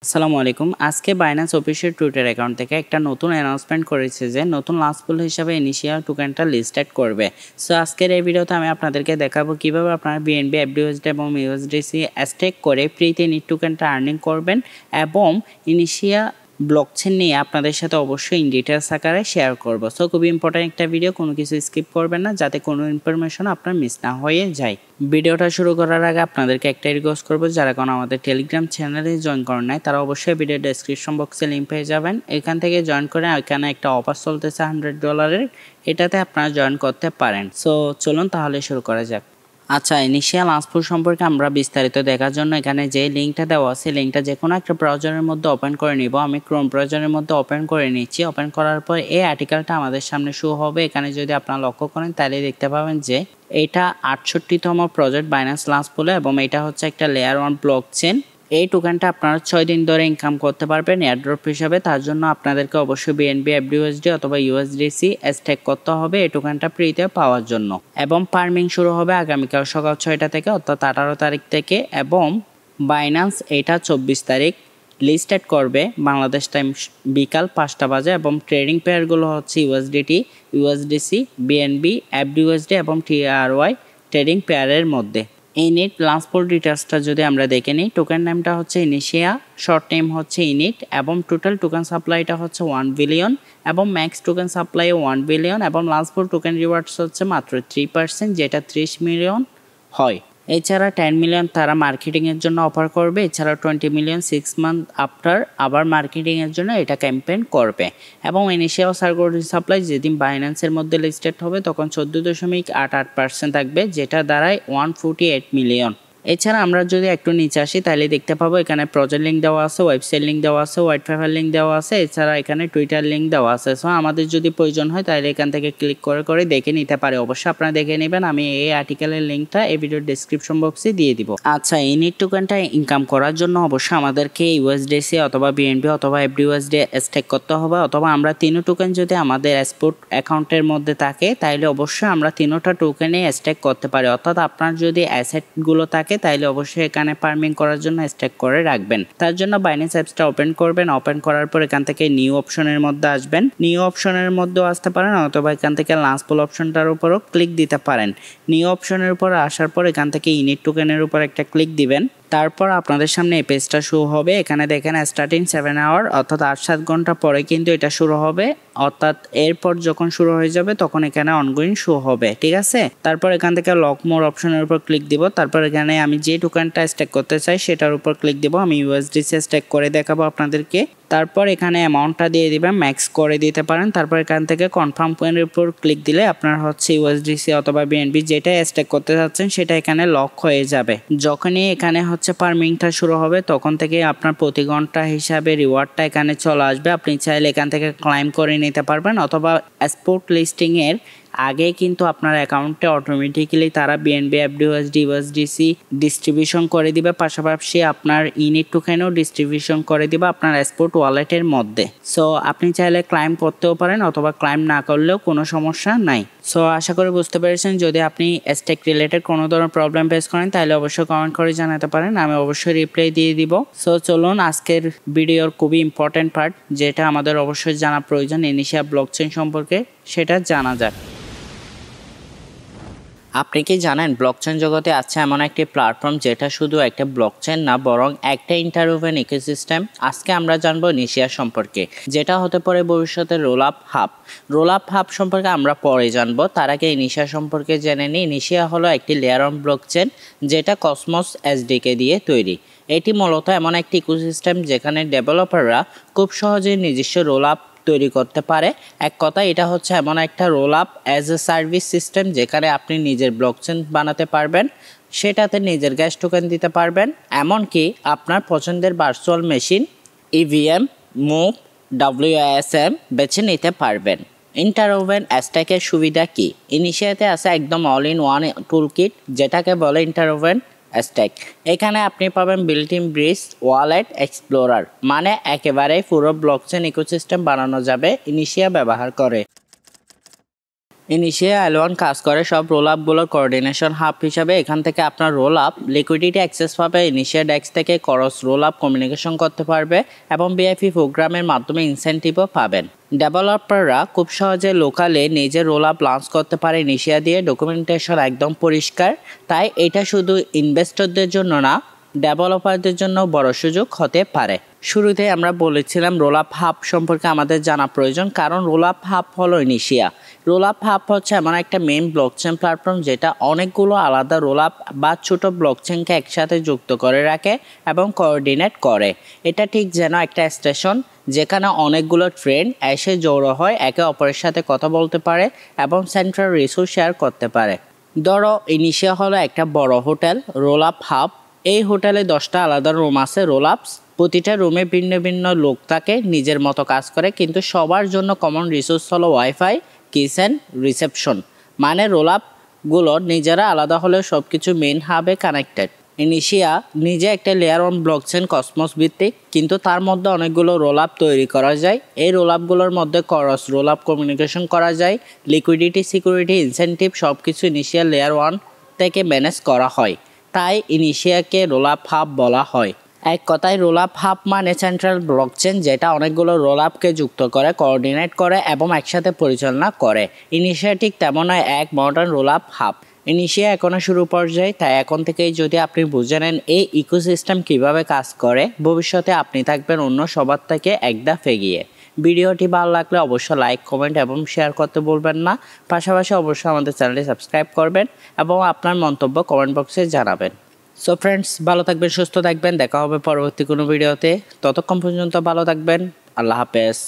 আসসালামু আলাইকুম। আজকে বাইন্যান্স অফিসিয়াল টুইটার অ্যাকাউন্ট থেকে একটা নতুন অ্যানাউন্সমেন্ট করেছে যে নতুন লাস্ট পুল হিসাবে ইনিশিয়াল টোকেনটা লিস্টেড করবে। সো আজকের এই ভিডিওতে আমি আপনাদেরকে দেখাবো কিভাবে আপনারা বিএনবি, এফডিউএসডি এবং ইউএসডিসি স্টেক করে ফ্রিতে নিট টোকেনটা আর্নিং করবেন এবং ইনিশিয়াল ব্লকচেন নিয়ে আপনাদের সাথে অবশ্যই ইন ডিটেলস আকারে শেয়ার করব। সো খুবই ইম্পর্টেন্ট একটা ভিডিও, কোনো কিছু স্কিপ করবেন না যাতে কোনো ইনফরমেশন আপনার মিস না হয়ে যায়। ভিডিওটা শুরু করার আগে আপনাদেরকে একটা রিকোয়েস্ট করবো, যারা কোনো আমাদের টেলিগ্রাম চ্যানেলে জয়েন করেন নাই তারা অবশ্যই ভিডিও ডেসক্রিপশন বক্সে লিঙ্ক পেয়ে যাবেন। এখান থেকে জয়েন করে এখানে একটা অফার চলতেছে $100, এটাতে আপনারা জয়েন করতে পারেন। সো চলুন তাহলে শুরু করা যাক। আচ্ছা, ইনিশিয়াল লাস্ট সম্পর্কে আমরা বিস্তারিত দেখার জন্য এখানে যে লিঙ্কটা দেওয়া আছে, লিঙ্কটা যে কোনো একটা ব্রাউজারের মধ্যে ওপেন করে নিব। আমি ক্রোম ব্রাউজারের মধ্যে ওপেন করে নিচ্ছি। ওপেন করার পর এই আর্টিকেলটা আমাদের সামনে শো হবে। এখানে যদি আপনারা লক্ষ্য করেন তাহলে দেখতে পাবেন যে এটা 68তম প্রজেক্ট বাইন্যান্স লাস্ট পুলে এবং এটা হচ্ছে একটা লেয়ার 1 ব্লকচেন। এই টোকেনটা আপনারা 6 দিন ধরে ইনকাম করতে পারবেন এয়ারড্রপ হিসাবে। তার জন্য আপনাদেরকে অবশ্যই বিএনবি, এফডিউএসডি অথবা ইউএসডিসি স্টেক করতে হবে এই টোকেনটা ফ্রিতে পাওয়ার জন্য। এবং ফার্মিং শুরু হবে আগামীকাল সকাল 6টা থেকে, অর্থাৎ 18 তারিখ থেকে। এবং বাইন্যান্স এটা 24 তারিখ লিস্টেড করবে বাংলাদেশ টাইম বিকাল 5টা বাজে। এবং ট্রেডিং পেয়ারগুলো হচ্ছে ইউএসডিটি, ইউএসডিসি, বিএনবি, এফডিউএসডি এবং টিআরওয়াই ট্রেডিং পেয়ারের মধ্যে। ইনিট লাস্ট পুল ডিটেলসটা যদি আমরা দেখে নিই, টোকেন নামটা হচ্ছে ইনিশিয়া, শর্ট নেম হচ্ছে ইনিট এবং টোটাল টোকেন সাপ্লাইটা হচ্ছে 1 বিলিয়ন এবং ম্যাক্স টোকেন সাপ্লাই 1 বিলিয়ন এবং লাস্ট পুল টোকেন রিওয়ার্ডস হচ্ছে মাত্র 3%, যেটা 30 মিলিয়ন হয়। এছাড়া 10 মিলিয়ন তারা মার্কেটিংয়ের জন্য অফার করবে। এছাড়া 20 মিলিয়ন 6 মান্থ আফটার আবার মার্কেটিংয়ের জন্য এটা ক্যাম্পেইন করবে। এবং ইনিশিয়াল সার্কুলার সাপ্লাই যেদিন বাইন্যান্সের মধ্যে লিস্টেড হবে তখন 14.88% থাকবে, যেটা দাঁড়ায় 148 মিলিয়ন। এছাড়া আমরা যদি একটু নিচে আসি তাহলে দেখতে পাবো এখানে প্রজেক্ট লিঙ্ক দেওয়া আছে, ওয়েবসাইট লিঙ্ক দেওয়া আছে, হোয়াইট পেপার লিঙ্ক দেওয়া আছে, এছাড়া এখানে টুইটার লিঙ্ক দেওয়া আছে। সো আমাদের যদি প্রয়োজন হয় তাহলে এখান থেকে ক্লিক করে দেখে নিতে পারে। অবশ্যই আপনারা দেখে নেবেন, আমি এই আর্টিকেলের লিঙ্কটা এই ভিডিওর ডেসক্রিপশন বক্সে দিয়ে দিব। আচ্ছা, ইনিট টোকেনটা ইনকাম করার জন্য অবশ্যই আমাদেরকে ইউএসডিসি অথবা বিএনবি অথবা এফডিউএসডি স্টেক করতে হবে, অথবা আমরা তিনো টোকেন যদি আমাদের এক্সপোর্ট অ্যাকাউন্টের মধ্যে থাকে তাহলে অবশ্যই আমরা তিনোটা টোকেনে স্টেক করতে পারি। অর্থাৎ আপনার যদি অ্যাসেটগুলো থাকে তাহলে অবশ্যই এখানে ফার্মিং করার জন্য স্টেক করে রাখবেন। তার জন্য বাইন্যান্স অ্যাপসটা ওপেন করবেন। ওপেন করার পর এখান থেকে নিউ অপশনের মধ্যে আসবেন। নিউ অপশনের মধ্যেও আসতে পারেন অথবা এখান থেকে লাস্ট পুল অপশনটার উপরও ক্লিক দিতে পারেন। নিউ অপশনের উপর আসার পর এখান থেকে ইনিট টোকেনের উপর একটা ক্লিক দিবেন। তারপর আপনাদের সামনে এই পেজটা শো হবে। এখানে দেখেন স্টার্টিং 7 আওয়ার, অর্থাৎ 8-7 ঘন্টা পরে কিন্তু এটা শুরু হবে। অর্থাৎ এরপর যখন শুরু হয়ে যাবে তখন এখানে অনগোয়িং শো হবে, ঠিক আছে। তারপর এখান থেকে লক মোর অপশনের উপর ক্লিক দিব। তারপর এখানে আমি যে টোকেনটা স্টেক করতে চাই সেটার উপর ক্লিক দিব। আমি ইউএসডিসি স্টেক করে দেখাবো আপনাদেরকে। তারপর এখানে অ্যামাউন্টটা দিয়ে দিবেন, ম্যাক্স করে দিতে পারেন। তারপর এখান থেকে কনফার্ম পয়েন্টের উপর ক্লিক দিলে আপনার হচ্ছে ইউএসডিসি অথবা বিএনবি যেটা স্টেক করতে চাচ্ছেন সেটা এখানে লক হয়ে যাবে। যখনই এখানে হচ্ছে ফার্মিংটা শুরু হবে তখন থেকে আপনার প্রতি ঘন্টা হিসাবে রিওয়ার্ডটা এখানে চলে আসবে। আপনি চাইলে এখান থেকে ক্লাইম করে নিতে পারবেন, অথবা স্পোর্ট লিস্টিংয়ের আগে কিন্তু আপনার অ্যাকাউন্টে অটোমেটিক্যালি তারা বিএনবি, এফডিউএসডি, ইউএসডিসি ডিস্ট্রিবিউশন করে দিবে। পাশাপাশি আপনার ইনিট টোকেনও ডিস্ট্রিবিউশন করে দিবে আপনার স্পোর্ট ওয়ালেটের মধ্যে। সো আপনি চাইলে ক্লাইম করতেও পারেন অথবা ক্লাইম না করলেও কোনো সমস্যা নাই। সো আশা করি বুঝতে পেরেছেন। যদি আপনি স্টেক রিলেটেড কোনো ধরনের প্রবলেম ফেস করেন তাহলে অবশ্যই কমেন্ট করে জানাতে পারেন, আমি অবশ্যই রিপ্লাই দিয়ে দিব। সো চলুন আজকের ভিডিওর খুবই ইম্পর্টেন্ট পার্ট, যেটা আমাদের অবশ্যই জানা প্রয়োজন ইনিশিয়াল ব্লকচেন সম্পর্কে, সেটা জানা যাক। আপনি কি জানেন ব্লকচেন জগতে আছে এমন একটি প্ল্যাটফর্ম যেটা শুধু একটা ব্লকচেন না, বরং একটা ইন্টারওভেন ইকোসিস্টেম। আজকে আমরা জানবো ইনিশিয়া সম্পর্কে, যেটা হতে পারে ভবিষ্যতে roll up hub. Roll up hub সম্পর্কে আমরা পরে জানবো, তার আগে ইনিশিয়া সম্পর্কে জেনে নিই। ইনিশিয়া হলো একটি লেয়ার অন ব্লকচেন যেটা কসমস এসডিকে দিয়ে তৈরি। এটি মূলত এমন একটি ইকোসিস্টেম যেখানে ডেভেলপাররা খুব সহজে নিজস্ব রোল আপ তৈরি করতে পারে। এক কথা, এটা হচ্ছে এমন একটা roll up as a service system যেখানে আপনি নিজের ব্লকচেন বানাতে পারবেন, সেটাতে নিজের গ্যাস টোকেন দিতে পারবেন, এমনকি আপনার পছন্দের ভার্চুয়াল মেশিন, ইভিএম, মুভ, ডব্লিউএসএম বেছে নিতে পারবেন। ইন্টারওভেন স্ট্যাকের সুবিধা কি? ইনিশিয়াতে আছে একদম all in one tool kit, যেটাকে বলে ইন্টারওভেন স্ট্যাক। এখানে আপনি পাবেন built in bridge, wallet, explorer, মানে একেবারে পুরো ব্লকচেন ইকোসিস্টেম বানানো যাবে ইনিশিয়া ব্যবহার করে। ইনিশিয়া L1 কাজ করে সব রোল আপগুলোর কোঅর্ডিনেশন হাব হিসাবে। এখান থেকে আপনার রোল আপ লিকুইডিটি অ্যাক্সেস পাবে, ইনিশিয়া ডেস্ক থেকে ক্রস রোল আপ কমিউনিকেশন করতে পারবে এবং ভিআইপি প্রোগ্রামের মাধ্যমে ইনসেন্টিভও পাবেন। ডেভেলপাররা খুব সহজে লোকালে নিজের রোল আপ লঞ্চ করতে পারে ইনিশিয়া দিয়ে। ডকুমেন্টেশন একদম পরিষ্কার, তাই এটা শুধু ইনভেস্টরদের জন্য না, ডেভেলপারদের জন্য বড় সুযোগ হতে পারে। শুরুতে আমরা বলেছিলাম রোল আপ হাব সম্পর্কে আমাদের জানা প্রয়োজন, কারণ রোল আপ হাব হলো ইনিশিয়া। রোল আপ হাব হচ্ছে এমন একটা মেইন ব্লকচেন প্ল্যাটফর্ম যেটা অনেকগুলো আলাদা রোল আপ বা ছোট ব্লকচেনকে একসাথে যুক্ত করে রাখে এবং কোঅর্ডিনেট করে। এটা ঠিক যেন একটা স্টেশন যেখানে অনেকগুলো ট্রেন এসে জড়ো হয়, একে অপরের সাথে কথা বলতে পারে এবং সেন্ট্রাল রিসোর্স শেয়ার করতে পারে। ধরো ইনিশিয়া হলো একটা বড় হোটেল রোল আপ হাব। এই হোটেলে 10টা আলাদা রুম আছে রোল আপস। প্রতিটা রুমে ভিন্ন ভিন্ন লোক থাকে, নিজের মতো কাজ করে, কিন্তু সবার জন্য কমন রিসোর্স হলো ওয়াইফাই, কিচেন, রিসেপশন। মানে রোল আপগুলো নিজেরা আলাদা হলেও সব কিছু মেইন হাবে কানেক্টেড। ইনিশিয়া নিজে একটা লেয়ার অন ব্লকচেন কসমস ভিত্তিক, কিন্তু তার মধ্যে অনেকগুলো রোল আপ তৈরি করা যায়। এই রোল আপগুলোর মধ্যে ক্রস রোল আপ কমিউনিকেশন করা যায়। লিকুইডিটি, সিকিউরিটি, ইনসেন্টিভ সব কিছু ইনিশিয়া লেয়ার 1 থেকে ম্যানেজ করা হয়। তাই ইনিশিয়াকে রোল আপ হাব বলা হয়। এক কথায় রোল আপ হাব মানে সেন্ট্রাল ব্লকচেন যেটা অনেকগুলো রোল আপকে যুক্ত করে, কোঅর্ডিনেট করে এবং একসাথে পরিচালনা করে। ইনিশিয়া ঠিক তেমন এক মডার্ন রোল আপ হাব। ইনিশিয়া এখনো শুরু পর্যায়ে, তাই এখন থেকেই যদি আপনি বুঝে নেন এই ইকোসিস্টেম কিভাবে কাজ করে, ভবিষ্যতে আপনি থাকবেন অন্য সবার থেকে এক ধাপ এগিয়ে। ভিডিওটি ভালো লাগলে অবশ্যই লাইক, কমেন্ট এবং শেয়ার করতে ভুলবেন না। পাশাপাশি অবশ্যই আমাদের চ্যানেলটি সাবস্ক্রাইব করবেন এবং আপনার মন্তব্য কমেন্ট বক্সে জানাবেন। সো ফ্রেন্ডস, ভালো থাকবেন, সুস্থ থাকবেন, দেখা হবে পরবর্তী কোনো ভিডিওতে। ততক্ষণ পর্যন্ত ভালো থাকবেন, আল্লাহ হাফেজ।